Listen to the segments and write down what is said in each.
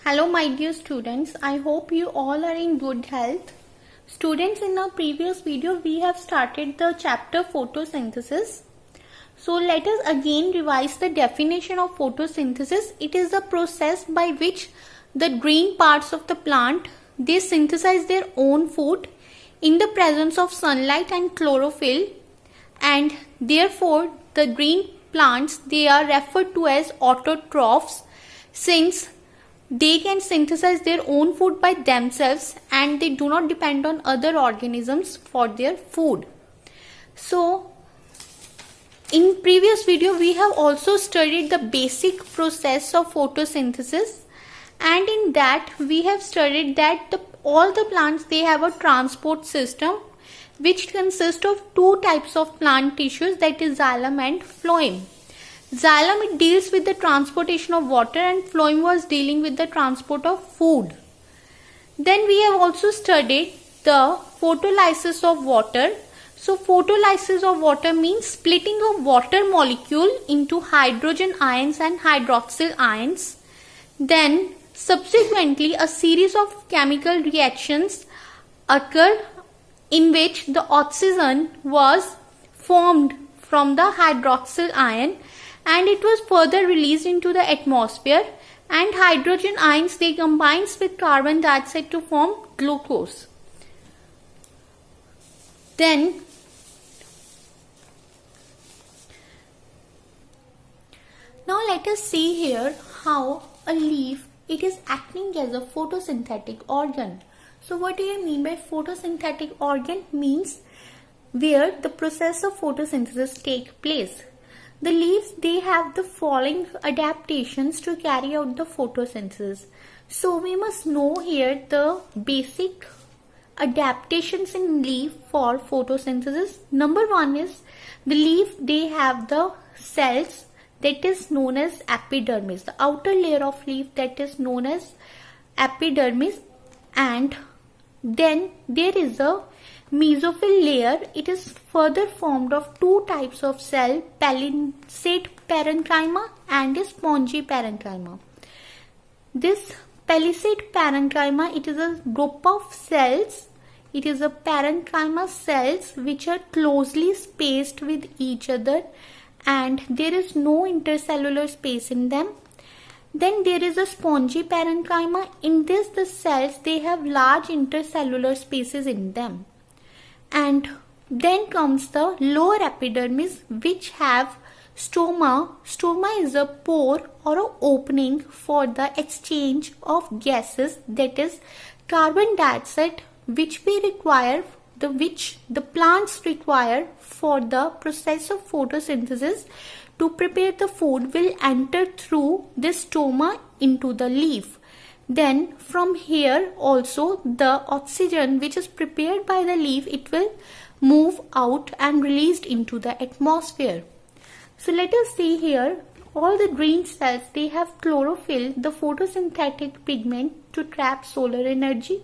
Hello my dear students, I hope you all are in good health. Students, in our previous video we have started the chapter photosynthesis. So let us again revise the definition of photosynthesis. It is the process by which the green parts of the plant, they synthesize their own food in the presence of sunlight and chlorophyll, and therefore the green plants, they are referred to as autotrophs, since they can synthesize their own food by themselves and they do not depend on other organisms for their food. So in previous video we have also studied the basic process of photosynthesis, and in that we have studied that all the plants, they have a transport system which consists of two types of plant tissues, that is xylem and phloem. Xylem, it deals with the transportation of water and phloem was dealing with the transport of food. Then we have also studied the photolysis of water. So photolysis of water means splitting of water molecule into hydrogen ions and hydroxyl ions. Then subsequently a series of chemical reactions occur in which the oxygen was formed from the hydroxyl ion and it was further released into the atmosphere, and hydrogen ions, they combines with carbon dioxide to form glucose. Then now let us see here how a leaf, it is acting as a photosynthetic organ. So what do you mean by photosynthetic organ? Means where the process of photosynthesis take place. The leaves, they have the following adaptations to carry out the photosynthesis. So we must know here the basic adaptations in leaf for photosynthesis. Number one is the leaf, they have the cells that is known as epidermis, the outer layer of leaf that is known as epidermis, and then there is a mesophyll layer. It is further formed of two types of cell, palisade parenchyma and a spongy parenchyma. This palisade parenchyma, it is a group of cells. It is a parenchyma cells which are closely spaced with each other and there is no intercellular space in them. Then there is a spongy parenchyma. In this, the cells, they have large intercellular spaces in them. And then comes the lower epidermis, which have stroma. Stroma is a pore or an opening for the exchange of gases, that is carbon dioxide, which the plants require for the process of photosynthesis to prepare the food, will enter through this stroma into the leaf. Then from here also the oxygen which is prepared by the leaf, it will move out and released into the atmosphere. So let us see here, all the green cells, they have chlorophyll, the photosynthetic pigment to trap solar energy.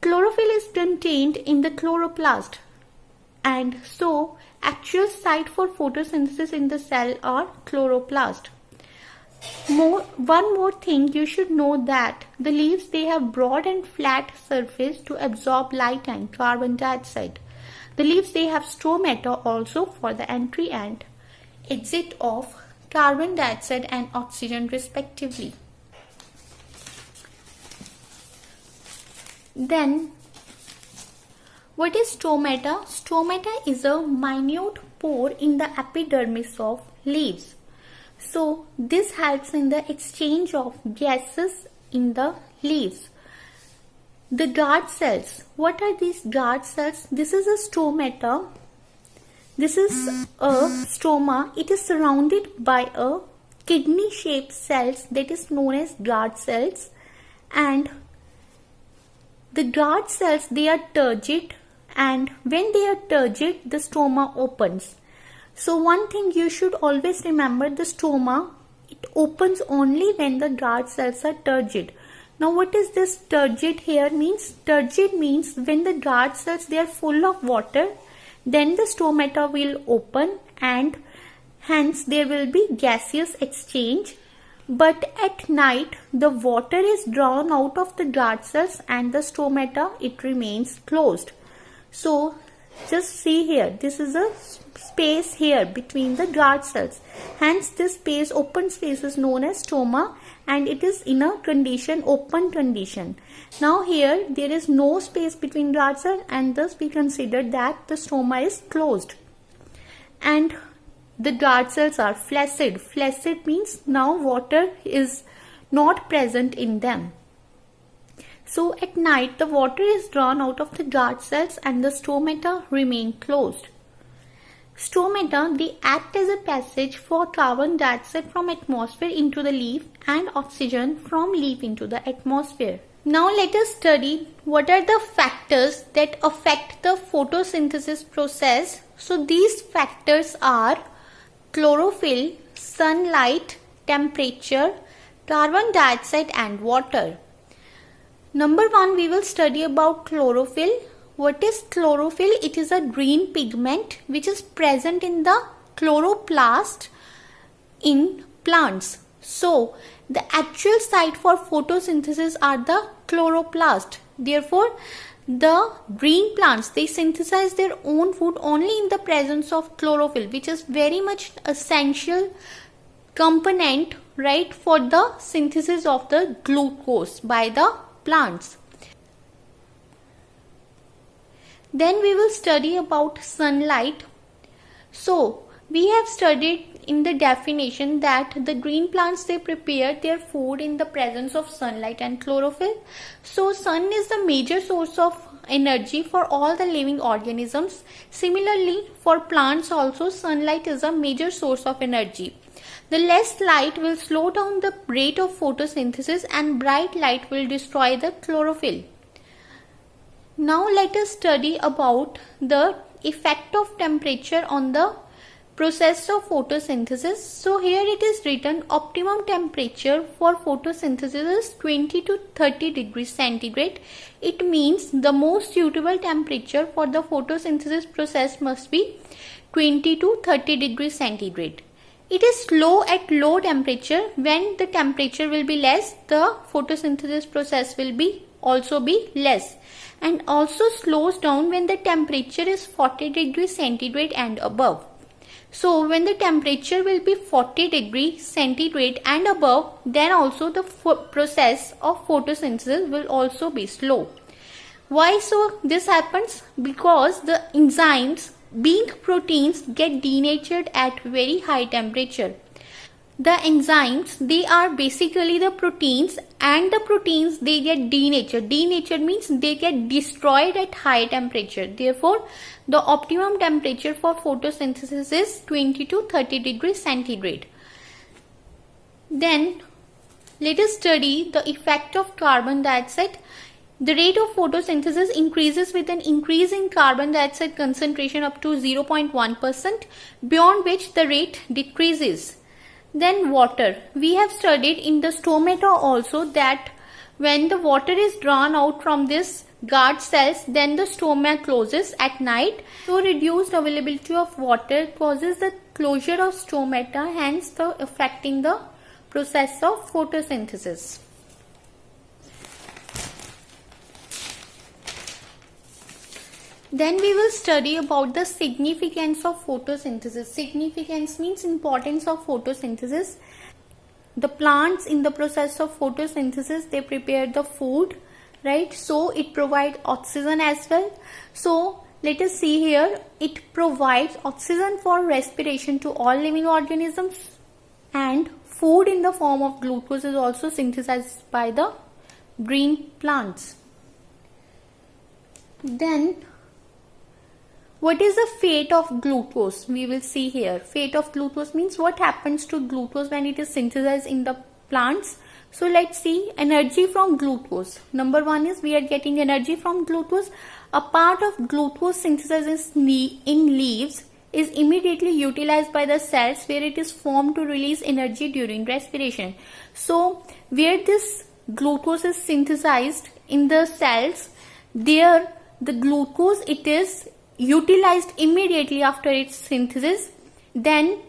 Chlorophyll is contained in the chloroplast, and so actual site for photosynthesis in the cell are chloroplast. One more thing you should know, that the leaves, they have broad and flat surface to absorb light and carbon dioxide. The leaves, they have stomata also for the entry and exit of carbon dioxide and oxygen respectively. Then what is stomata? Stomata is a minute pore in the epidermis of leaves. So this helps in the exchange of gases in the leaves. The guard cells. What are these guard cells? This is a stomata. This is a stroma. It is surrounded by a kidney shaped cells that is known as guard cells, and the guard cells, they are turgid, and when they are turgid, the stroma opens. So one thing you should always remember, the stroma, it opens only when the guard cells are turgid. Now what is this turgid here means? Turgid means when the guard cells, they are full of water, then the stomata will open and hence there will be gaseous exchange But at night, the water is drawn out of the guard cells and the stomata, it remains closed. So, just see here, this is a space here between the guard cells. Hence, this space, open space is known as stoma, and it is in a condition, open condition. Now here, there is no space between guard cells, and thus we consider that the stoma is closed. And the guard cells are flaccid. Flaccid means now water is not present in them. So at night, the water is drawn out of the guard cells and the stomata remain closed. Stomata, they act as a passage for carbon dioxide from atmosphere into the leaf and oxygen from leaf into the atmosphere. Now let us study what are the factors that affect the photosynthesis process. So these factors are chlorophyll, sunlight, temperature, carbon dioxide and water. Number 1, we will study about chlorophyll. What is chlorophyll? It is a green pigment which is present in the chloroplast in plants. So, the actual site for photosynthesis are the chloroplast. Therefore, the green plants, they synthesize their own food only in the presence of chlorophyll, which is very much essential component, right, for the synthesis of the glucose by the plants. Then we will study about sunlight. So, we have studied in the definition that the green plants, they prepare their food in the presence of sunlight and chlorophyll. So sun is the major source of energy for all the living organisms. Similarly, for plants also, sunlight is a major source of energy. The less light will slow down the rate of photosynthesis and bright light will destroy the chlorophyll. Now let us study about the effect of temperature on the process of photosynthesis. So here it is written, optimum temperature for photosynthesis is 20 to 30 degrees centigrade. It means the most suitable temperature for the photosynthesis process must be 20 to 30 degrees centigrade. It is slow at low temperature. When the temperature will be less, the photosynthesis process will also be less, and also slows down when the temperature is 40 degrees centigrade and above. So when the temperature will be 40 degrees centigrade and above, then also the process of photosynthesis will also be slow. Why so this happens? Because the enzymes, being proteins, get denatured at very high temperature. The enzymes, they are basically the proteins, and the proteins, they get denatured. Denatured means they get destroyed at high temperature. Therefore, the optimum temperature for photosynthesis is 20 to 30 degrees centigrade. Then, let us study the effect of carbon dioxide. The rate of photosynthesis increases with an increase in carbon dioxide concentration up to 0.1%, beyond which the rate decreases. Then water. We have studied in the stomata also that when the water is drawn out from this guard cells, then the stoma closes at night. So reduced availability of water causes the closure of stomata, hence affecting the process of photosynthesis. Then we will study about the significance of photosynthesis. Significance means importance of photosynthesis. The plants in the process of photosynthesis, they prepare the food, right? So it provides oxygen as well. So let us see here, it provides oxygen for respiration to all living organisms, and food in the form of glucose is also synthesized by the green plants. Then what is the fate of glucose? We will see here. Fate of glucose means what happens to glucose when it is synthesized in the plants. So let's see energy from glucose. Number 1 is we are getting energy from glucose. A part of glucose synthesized in leaves is immediately utilized by the cells where it is formed to release energy during respiration. So where this glucose is synthesized in the cells, there the glucose, it is utilized immediately after its synthesis. Then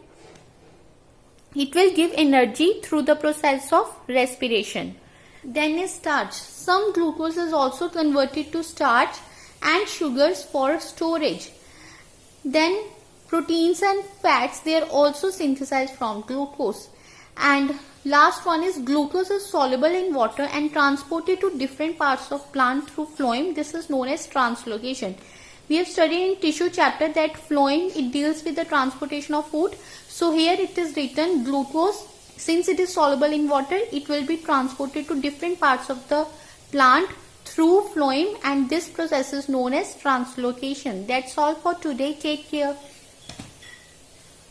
It will give energy through the process of respiration. Then is starch. Some glucose is also converted to starch and sugars for storage. Then proteins and fats, they are also synthesized from glucose. And last one is glucose is soluble in water and transported to different parts of plant through phloem. This is known as translocation. We have studied in tissue chapter that phloem, it deals with the transportation of food. So here it is written glucose, since it is soluble in water, it will be transported to different parts of the plant through phloem, and this process is known as translocation. That's all for today. Take care.